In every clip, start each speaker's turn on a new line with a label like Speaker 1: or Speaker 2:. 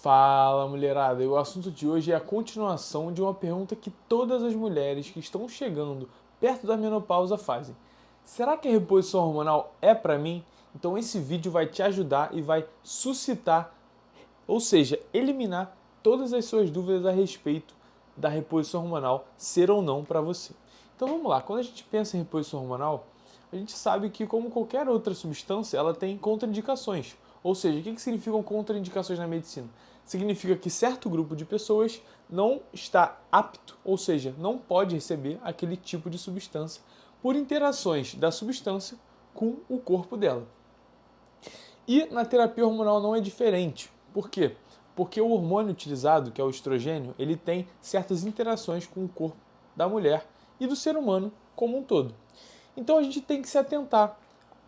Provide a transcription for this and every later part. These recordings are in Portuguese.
Speaker 1: Fala, mulherada! E o assunto de hoje é a continuação de uma pergunta que todas as mulheres que estão chegando perto da menopausa fazem. Será que a reposição hormonal é para mim? Então esse vídeo vai te ajudar e vai suscitar, ou seja, eliminar todas as suas dúvidas a respeito da reposição hormonal ser ou não para você. Então vamos lá, quando a gente pensa em reposição hormonal, a gente sabe que, como qualquer outra substância, ela tem contraindicações. Ou seja, o que significam contraindicações na medicina? Significa que certo grupo de pessoas não está apto, ou seja, não pode receber aquele tipo de substância por interações da substância com o corpo dela. E na terapia hormonal não é diferente. Por quê? Porque o hormônio utilizado, que é o estrogênio, ele tem certas interações com o corpo da mulher e do ser humano como um todo. Então a gente tem que se atentar.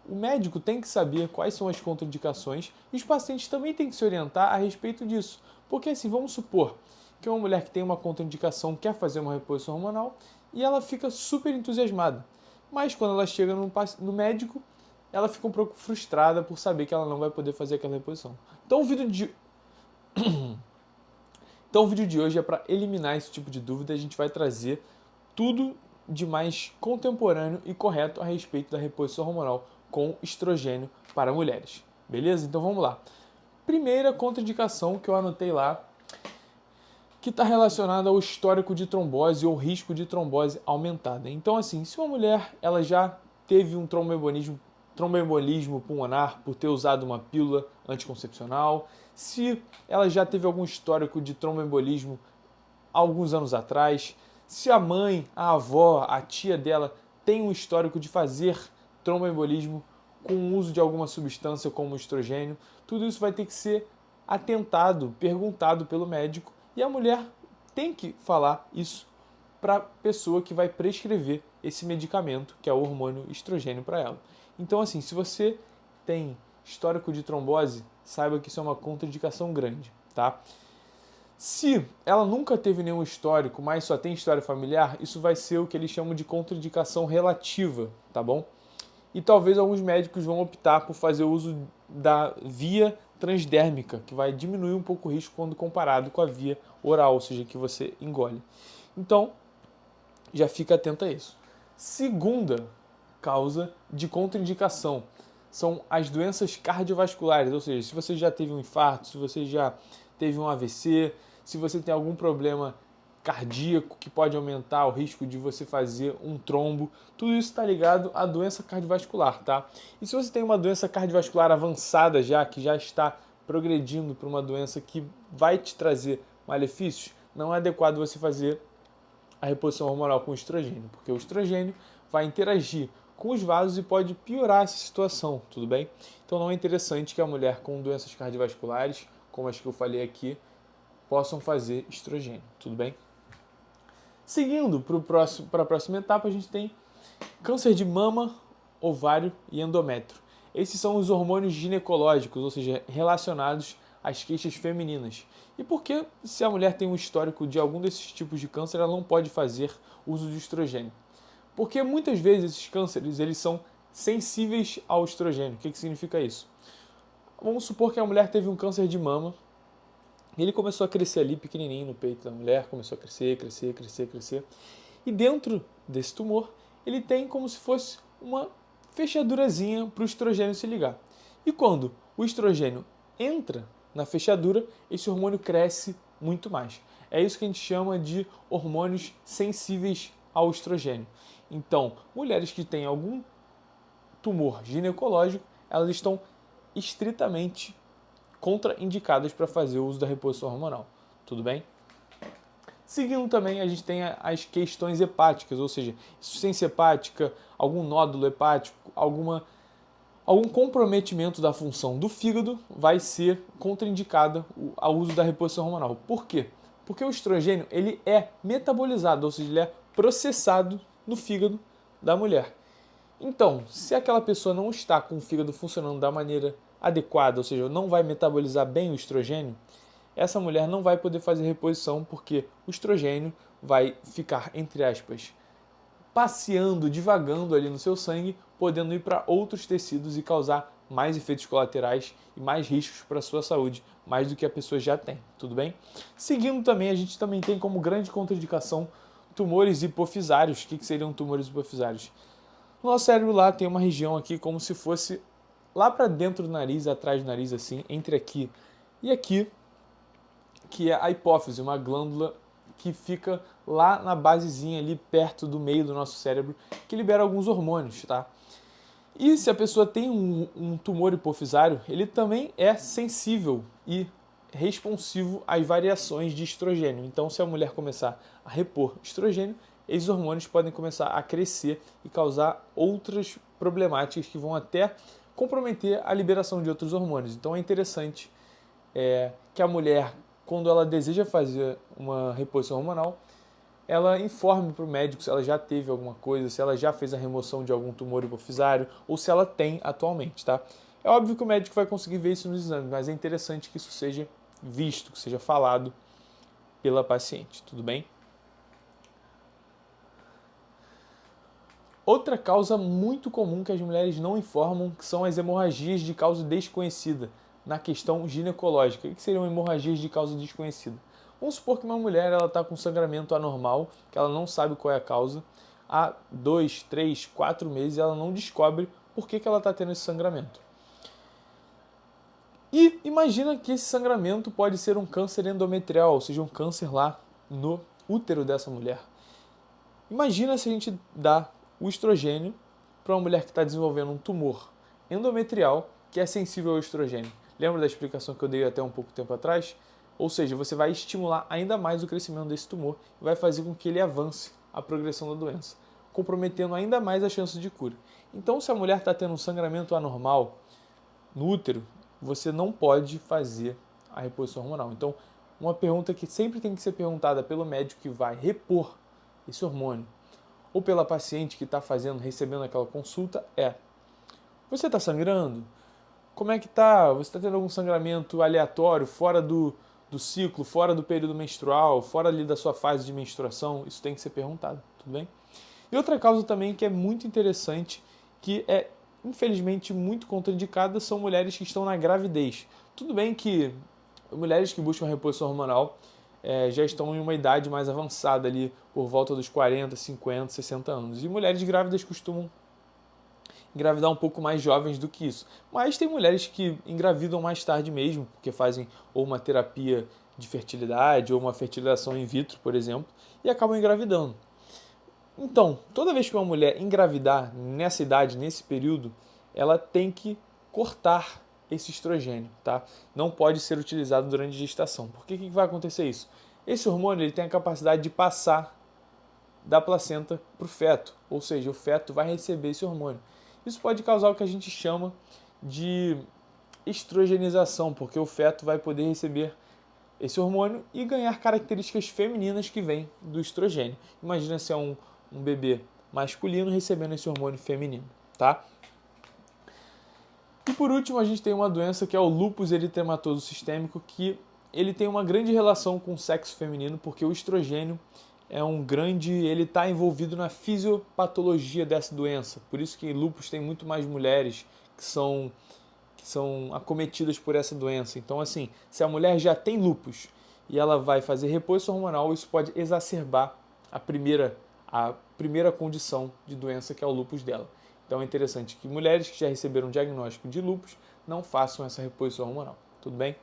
Speaker 1: O médico tem que saber quais são as contraindicações e os pacientes também têm que se orientar a respeito disso. Porque assim, vamos supor que uma mulher que tem uma contraindicação quer fazer uma reposição hormonal e ela fica super entusiasmada. Mas quando ela chega no médico, ela fica um pouco frustrada por saber que ela não vai poder fazer aquela reposição. Então o vídeo de hoje é para eliminar esse tipo de dúvida. A gente vai trazer tudo de mais contemporâneo e correto a respeito da reposição hormonal com estrogênio para mulheres. Beleza? Então vamos lá. Primeira contraindicação que eu anotei lá, que está relacionada ao histórico de trombose ou risco de trombose aumentada. Então assim, se uma mulher ela já teve um tromboembolismo pulmonar por ter usado uma pílula anticoncepcional, se ela já teve algum histórico de tromboembolismo alguns anos atrás, se a mãe, a avó, a tia dela tem um histórico de fazer tromboembolismo com o uso de alguma substância como estrogênio, tudo isso vai ter que ser atentado, perguntado pelo médico, e a mulher tem que falar isso para a pessoa que vai prescrever esse medicamento, que é o hormônio estrogênio para ela. Então assim, se você tem histórico de trombose, saiba que isso é uma contraindicação grande, tá? Se ela nunca teve nenhum histórico, mas só tem história familiar, isso vai ser o que eles chamam de contraindicação relativa, tá bom? E talvez alguns médicos vão optar por fazer uso da via transdérmica, que vai diminuir um pouco o risco quando comparado com a via oral, ou seja, que você engole. Então, já fica atento a isso. Segunda causa de contraindicação são as doenças cardiovasculares, ou seja, se você já teve um infarto, se você já teve um AVC, se você tem algum problema cardíaco que pode aumentar o risco de você fazer um trombo, tudo isso está ligado à doença cardiovascular, tá? E se você tem uma doença cardiovascular avançada já, que já está progredindo para uma doença que vai te trazer malefícios, não é adequado você fazer a reposição hormonal com estrogênio, porque o estrogênio vai interagir com os vasos e pode piorar essa situação, tudo bem? Então não é interessante que a mulher com doenças cardiovasculares, como as que eu falei aqui, possam fazer estrogênio, tudo bem? Seguindo para a próxima etapa, a gente tem câncer de mama, ovário e endométrio. Esses são os hormônios ginecológicos, ou seja, relacionados às queixas femininas. E por que, se a mulher tem um histórico de algum desses tipos de câncer, ela não pode fazer uso de estrogênio? Porque muitas vezes esses cânceres eles são sensíveis ao estrogênio. O que significa isso? Vamos supor que a mulher teve um câncer de mama e ele começou a crescer ali pequenininho no peito da mulher, começou a crescer, crescer, crescer, crescer. E dentro desse tumor, ele tem como se fosse uma fechadurazinha para o estrogênio se ligar. E quando o estrogênio entra na fechadura, esse hormônio cresce muito mais. É isso que a gente chama de hormônios sensíveis ao estrogênio. Então, mulheres que têm algum tumor ginecológico, elas estão estritamente contraindicadas para fazer o uso da reposição hormonal. Tudo bem? Seguindo também, a gente tem as questões hepáticas, ou seja, insuficiência hepática, algum nódulo hepático, algum comprometimento da função do fígado vai ser contraindicada ao uso da reposição hormonal. Por quê? Porque o estrogênio ele é metabolizado, ou seja, ele é processado no fígado da mulher. Então, se aquela pessoa não está com o fígado funcionando da maneira adequada, ou seja, não vai metabolizar bem o estrogênio, essa mulher não vai poder fazer reposição porque o estrogênio vai ficar, entre aspas, passeando, divagando ali no seu sangue, podendo ir para outros tecidos e causar mais efeitos colaterais e mais riscos para a sua saúde, mais do que a pessoa já tem, tudo bem? Seguindo também, a gente também tem como grande contraindicação tumores hipofisários. O que seriam tumores hipofisários? No nosso cérebro lá tem uma região aqui como se fosse lá para dentro do nariz, atrás do nariz assim, entre aqui e aqui, que é a hipófise, uma glândula que fica lá na basezinha ali perto do meio do nosso cérebro, que libera alguns hormônios, tá? E se a pessoa tem um tumor hipofisário, ele também é sensível e responsivo às variações de estrogênio. Então, se a mulher começar a repor estrogênio, esses hormônios podem começar a crescer e causar outras problemáticas que vão até comprometer a liberação de outros hormônios. Então, é interessante que a mulher, quando ela deseja fazer uma reposição hormonal, ela informe para o médico se ela já teve alguma coisa, se ela já fez a remoção de algum tumor hipofisário ou se ela tem atualmente, tá? É óbvio que o médico vai conseguir ver isso nos exames, mas é interessante que isso seja visto, que seja falado pela paciente, tudo bem? Outra causa muito comum que as mulheres não informam que são as hemorragias de causa desconhecida na questão ginecológica. O que seriam hemorragias de causa desconhecida? Vamos supor que uma mulher está com sangramento anormal, que ela não sabe qual é a causa, há 2, 3, 4 meses ela não descobre por que ela está tendo esse sangramento. E imagina que esse sangramento pode ser um câncer endometrial, ou seja, um câncer lá no útero dessa mulher. Imagina se a gente dá o estrogênio para uma mulher que está desenvolvendo um tumor endometrial que é sensível ao estrogênio. Lembra da explicação que eu dei até um pouco tempo atrás? Ou seja, você vai estimular ainda mais o crescimento desse tumor e vai fazer com que ele avance a progressão da doença, comprometendo ainda mais a chance de cura. Então, se a mulher está tendo um sangramento anormal no útero, você não pode fazer a reposição hormonal. Então, uma pergunta que sempre tem que ser perguntada pelo médico que vai repor esse hormônio ou pela paciente que está recebendo aquela consulta é: você está sangrando? Como é que tá? Você está tendo algum sangramento aleatório, fora do ciclo, fora do período menstrual, fora ali da sua fase de menstruação? Isso tem que ser perguntado, tudo bem? E outra causa também que é muito interessante, que é infelizmente muito contraindicada, são mulheres que estão na gravidez. Tudo bem que mulheres que buscam reposição hormonal já estão em uma idade mais avançada ali, por volta dos 40, 50, 60 anos. E mulheres grávidas costumam engravidar um pouco mais jovens do que isso. Mas tem mulheres que engravidam mais tarde mesmo, porque fazem ou uma terapia de fertilidade ou uma fertilização in vitro, por exemplo, e acabam engravidando. Então, toda vez que uma mulher engravidar nessa idade, nesse período, ela tem que cortar esse estrogênio, tá? Não pode ser utilizado durante a gestação. Por que vai acontecer isso? Esse hormônio ele tem a capacidade de passar da placenta para o feto, ou seja, o feto vai receber esse hormônio. Isso pode causar o que a gente chama de estrogenização, porque o feto vai poder receber esse hormônio e ganhar características femininas que vêm do estrogênio. Imagina se é um bebê masculino recebendo esse hormônio feminino, tá? E por último, a gente tem uma doença que é o lúpus eritematoso sistêmico, que ele tem uma grande relação com o sexo feminino, porque o estrogênio ele está envolvido na fisiopatologia dessa doença. Por isso que lúpus tem muito mais mulheres que são acometidas por essa doença. Então, assim, se a mulher já tem lúpus e ela vai fazer reposição hormonal, isso pode exacerbar a primeira condição de doença, que é o lúpus dela. Então é interessante que mulheres que já receberam diagnóstico de lúpus não façam essa reposição hormonal, tudo bem?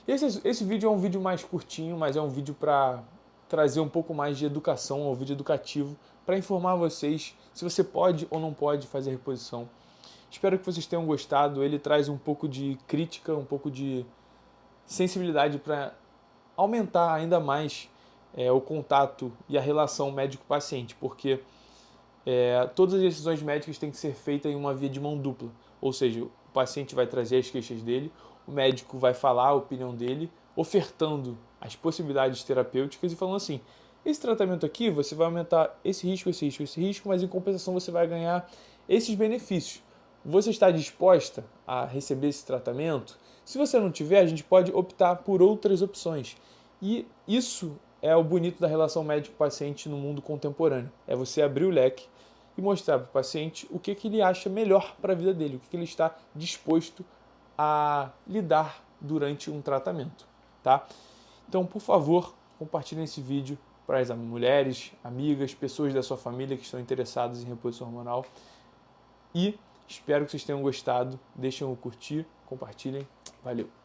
Speaker 1: Esse vídeo é um vídeo mais curtinho, mas é um vídeo para trazer um pouco mais de educação, um vídeo educativo, para informar vocês se você pode ou não pode fazer reposição. Espero que vocês tenham gostado. Ele traz um pouco de crítica, um pouco de sensibilidade para aumentar ainda mais o contato e a relação médico-paciente, porque todas as decisões médicas têm que ser feitas em uma via de mão dupla, ou seja, o paciente vai trazer as queixas dele, o médico vai falar a opinião dele, ofertando as possibilidades terapêuticas e falando assim: esse tratamento aqui você vai aumentar esse risco, esse risco, esse risco, mas em compensação você vai ganhar esses benefícios. Você está disposta a receber esse tratamento? Se você não tiver, a gente pode optar por outras opções. E isso é o bonito da relação médico-paciente no mundo contemporâneo. É você abrir o leque e mostrar para o paciente o que ele acha melhor para a vida dele, o que ele está disposto a lidar durante um tratamento, tá? Então, por favor, compartilhem esse vídeo para as mulheres, amigas, pessoas da sua família que estão interessadas em reposição hormonal. E espero que vocês tenham gostado. Deixem um curtir, compartilhem. Valeu!